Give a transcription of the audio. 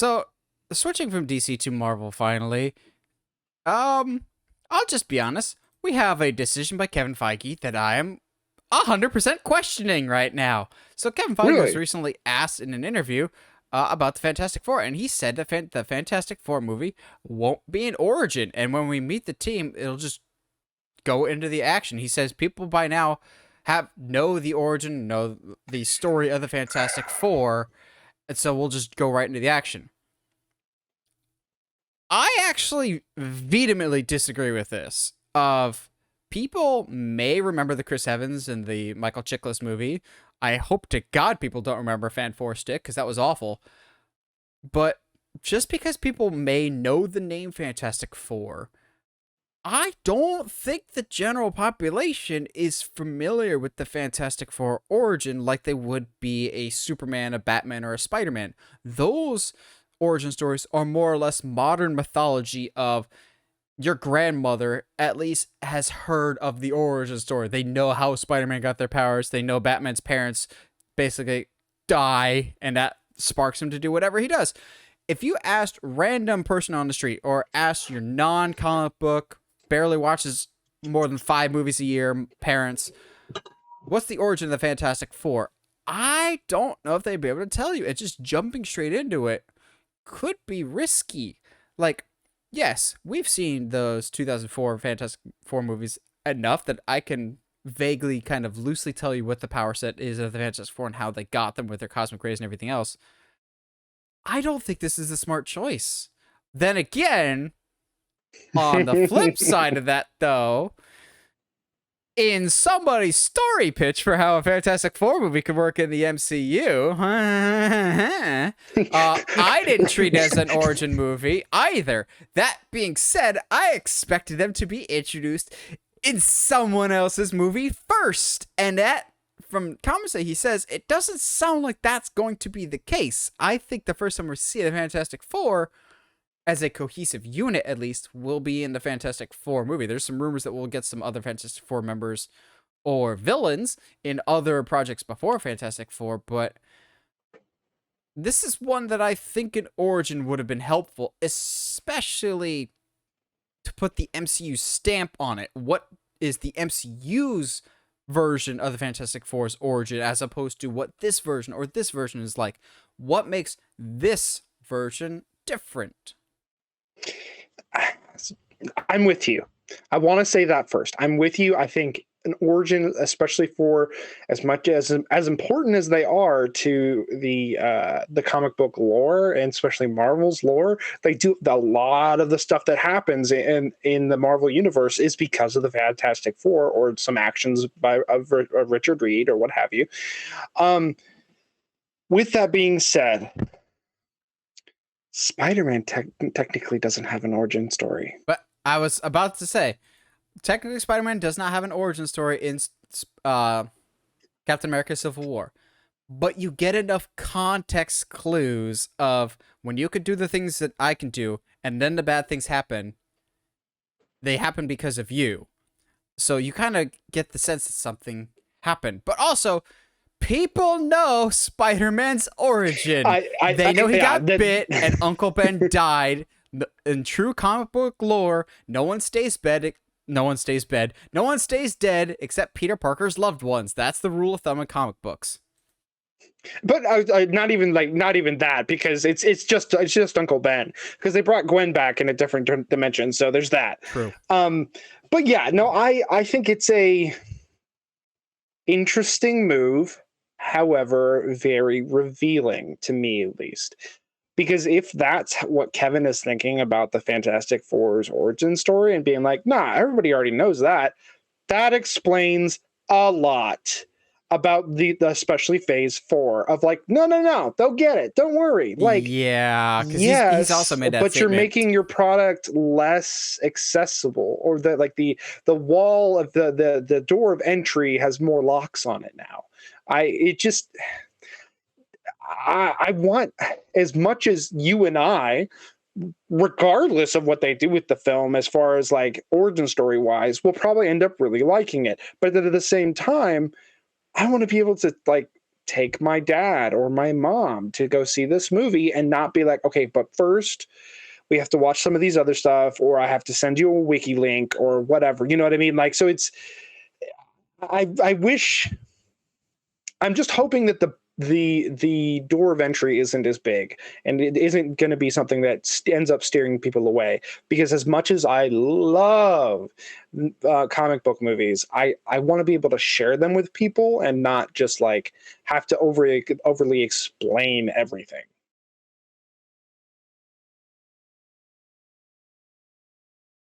So, switching from DC to Marvel finally, I'll just be honest. We have a decision by Kevin Feige that I am 100% questioning right now. So, Kevin Feige was Really? recently asked in an interview about the Fantastic Four, and he said the Fantastic Four movie won't be an origin, and when we meet the team, it'll just go into the action. He says people by now know the origin, know the story of the Fantastic Four, and so we'll just go right into the action. I actually vehemently disagree with this. Of people may remember the Chris Evans and the Michael Chiklis movie. I hope to God people don't remember Fan Four Stick because that was awful. But just because people may know the name Fantastic Four, I don't think the general population is familiar with the Fantastic Four origin like they would be a Superman, a Batman, or a Spider-Man. Those origin stories are more or less modern mythology of your grandmother at least has heard of the origin story. They know how Spider-Man got their powers. They know Batman's parents basically die, and that sparks him to do whatever he does. If you asked random person on the street or asked your non-comic book, barely watches more than 5 movies a year parents, what's the origin of the Fantastic Four? I don't know if they'd be able to tell you. It's just jumping straight into it could be risky. Like, yes, we've seen those 2004 Fantastic Four movies enough that I can vaguely kind of loosely tell you what the power set is of the Fantastic Four and how they got them with their cosmic rays and everything else. I don't think this is a smart choice. Then again, on the flip side of that, though, in somebody's story pitch for how a Fantastic Four movie could work in the MCU, I didn't treat it as an origin movie either. That being said, I expected them to be introduced in someone else's movie first. And that, from comments that he says, it doesn't sound like that's going to be the case. I think the first time we see the Fantastic Four as a cohesive unit, at least, will be in the Fantastic Four movie. There's some rumors that we'll get some other Fantastic Four members or villains in other projects before Fantastic Four, but this is one that I think an origin would have been helpful, especially to put the MCU stamp on it. What is the MCU's version of the Fantastic Four's origin as opposed to what this version or this version is like? What makes this version different? I'm with you. I want to say that first. I'm with you. I think an origin, especially for as much as important as they are to the comic book lore, and especially Marvel's lore, they do a lot of the stuff that happens in the Marvel universe is because of the Fantastic Four or some actions of Richard Reed or what have you. With that being said, Spider-Man technically doesn't have an origin story. But I was about to say, technically Spider-Man does not have an origin story in Captain America Civil War. But you get enough context clues of when you could do the things that I can do, and then the bad things happen, they happen because of you. So you kind of get the sense that something happened. But also, people know Spider-Man's origin. They know he got bit and Uncle Ben died. In true comic book lore, no one stays dead except Peter Parker's loved ones. That's the rule of thumb in comic books. But not even that, because it's just Uncle Ben, because they brought Gwen back in a different dimension. So there's that. True. But yeah, no, I think it's a interesting move. However, very revealing to me, at least. Because if that's what Kevin is thinking about the Fantastic Four's origin story and being like, nah, everybody already knows that, that explains a lot about the especially Phase 4 of like, no, they'll get it. Don't worry. Like, yeah, because yes, he's also made that but statement. You're making your product less accessible, or the wall of the door of entry has more locks on it now. I want, as much as you and I, regardless of what they do with the film, as far as like origin story wise, we'll probably end up really liking it. But at the same time, I want to be able to like take my dad or my mom to go see this movie and not be like, okay, but first we have to watch some of these other stuff, or I have to send you a wiki link or whatever. You know what I mean? Like, so it's, I wish, I'm just hoping that the door of entry isn't as big, and it isn't going to be something that ends up steering people away. Because as much as I love comic book movies, I want to be able to share them with people and not just like have to overly explain everything.